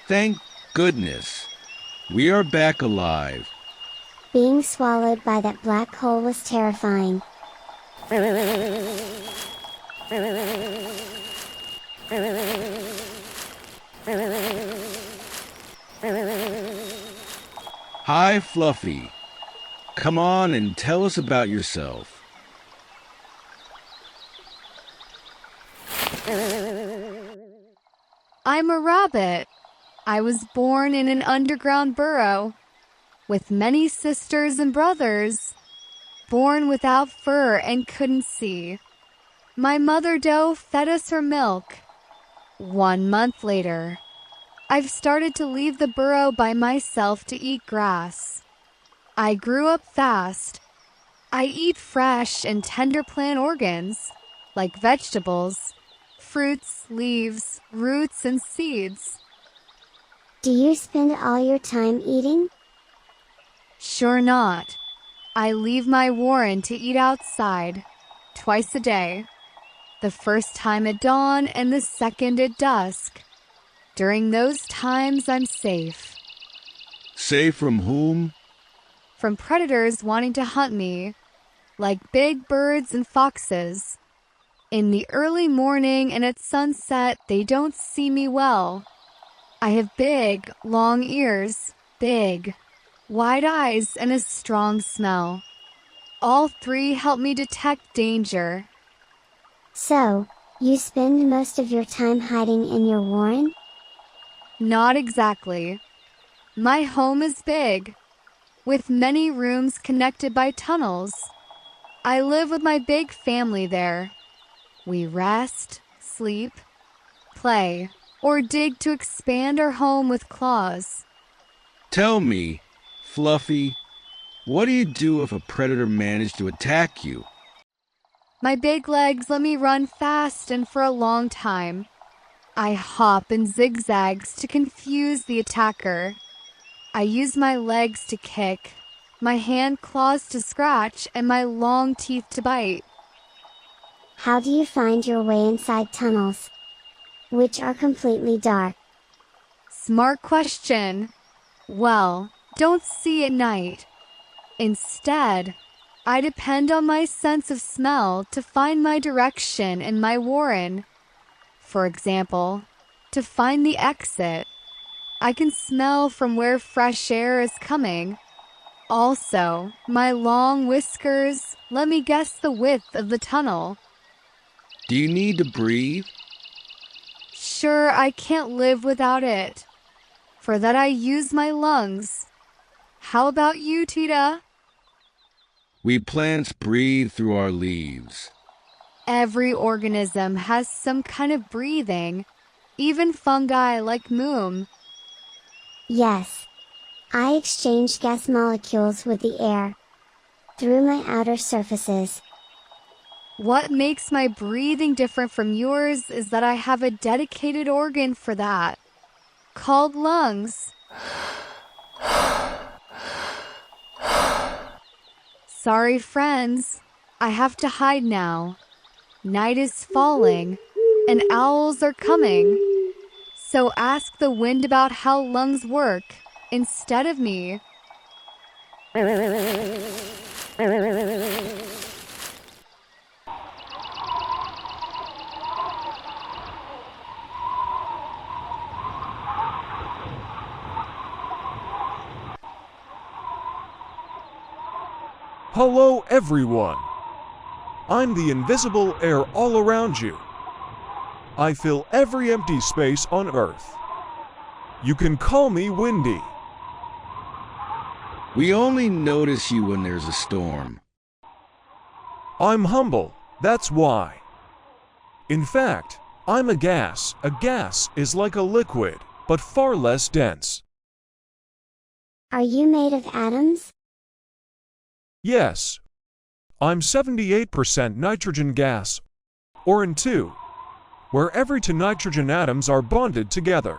Thank goodness. We are back alive. Being swallowed by that black hole was terrifying. Hi, Fluffy. Come on and tell us about yourself. I'm a rabbit. I was born in an underground burrow, with many sisters and brothers, born without fur and couldn't see. My mother doe fed us her milk. 1 month later, I've started to leave the burrow by myself to eat grass. I grew up fast. I eat fresh and tender plant organs, like vegetables, fruits, leaves, roots, and seeds. Do you spend all your time eating? Sure not. I leave my warren to eat outside, twice a day. The first time at dawn and the second at dusk. During those times, I'm safe. Safe from whom? From predators wanting to hunt me, like big birds and foxes. In the early morning and at sunset, they don't see me well. I have big, long ears, big, wide eyes, and a strong smell. All three help me detect danger. So, you spend most of your time hiding in your warren? Not exactly. My home is big, with many rooms connected by tunnels. I live with my big family there. We rest, sleep, play, or dig to expand our home with claws. Tell me, Fluffy, what do you do if a predator managed to attack you? My big legs let me run fast and for a long time. I hop in zigzags to confuse the attacker. I use my legs to kick, my hand claws to scratch, and my long teeth to bite. How do you find your way inside tunnels, which are completely dark? Smart question. Well, don't see at night. Instead, I depend on my sense of smell to find my direction in my warren. For example, to find the exit, I can smell from where fresh air is coming. Also, my long whiskers let me guess the width of the tunnel. Do you need to breathe? Sure, I can't live without it. For that I use my lungs. How about you, Tita? We plants breathe through our leaves. Every organism has some kind of breathing, even fungi like Moom. Yes. I exchange gas molecules with the air through my outer surfaces. What makes my breathing different from yours is that I have a dedicated organ for that, called lungs. Sorry, friends. I have to hide now. Night is falling, and owls are coming. So ask the wind about how lungs work, instead of me. Hello, everyone! I'm the invisible air all around you. I fill every empty space on Earth. You can call me Windy. We only notice you when there's a storm. I'm humble, that's why. In fact, I'm a gas. A gas is like a liquid, but far less dense. Are you made of atoms? Yes. I'm 78% nitrogen gas, or N2, where every two nitrogen atoms are bonded together,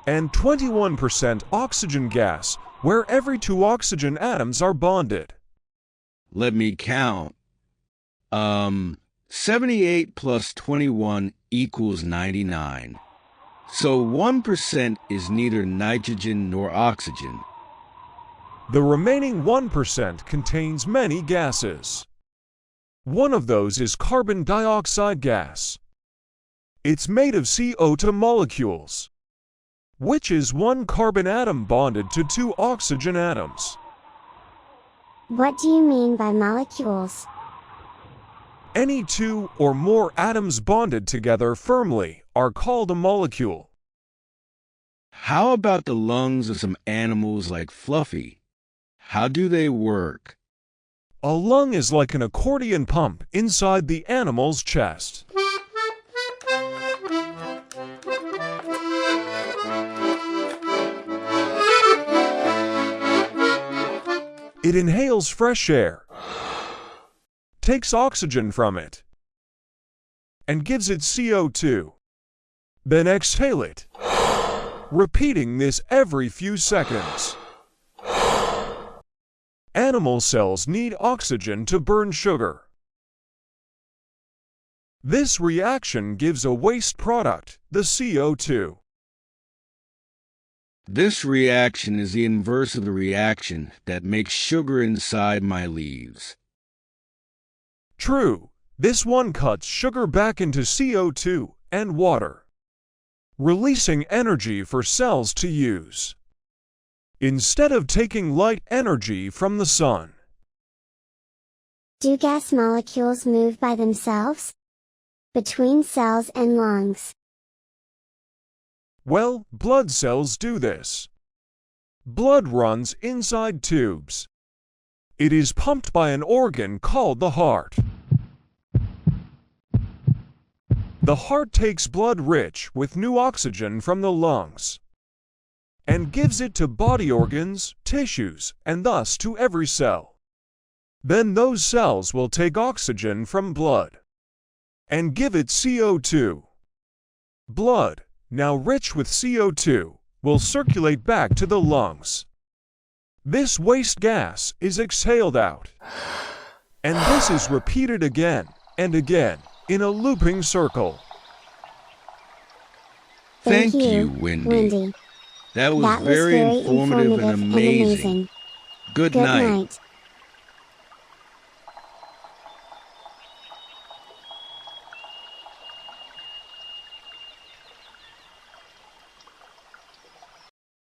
and 21% oxygen gas, where every two oxygen atoms are bonded. Let me count. 78 plus 21 equals 99. So 1% is neither nitrogen nor oxygen. The remaining 1% contains many gases. One of those is carbon dioxide gas. It's made of CO2 molecules, which is one carbon atom bonded to two oxygen atoms. What do you mean by molecules? Any two or more atoms bonded together firmly are called a molecule. How about the lungs of some animals like Fluffy? How do they work? A lung is like an accordion pump inside the animal's chest. It inhales fresh air, takes oxygen from it, and gives it CO2. Then exhale it, repeating this every few seconds. Animal cells need oxygen to burn sugar. This reaction gives a waste product, the CO2. This reaction is the inverse of the reaction that makes sugar inside my leaves. True, this one cuts sugar back into CO2 and water, releasing energy for cells to use, instead of taking light energy from the sun. Do gas molecules move by themselves? Between cells and lungs? Well, blood cells do this. Blood runs inside tubes. It is pumped by an organ called the heart. The heart takes blood rich with new oxygen from the lungs and gives it to body organs, tissues, and thus to every cell. Then those cells will take oxygen from blood and give it CO2. Blood, now rich with CO2, will circulate back to the lungs. This waste gas is exhaled out, and this is repeated again and again in a looping circle. Thank you, Wendy. That was very informative and amazing. Good night.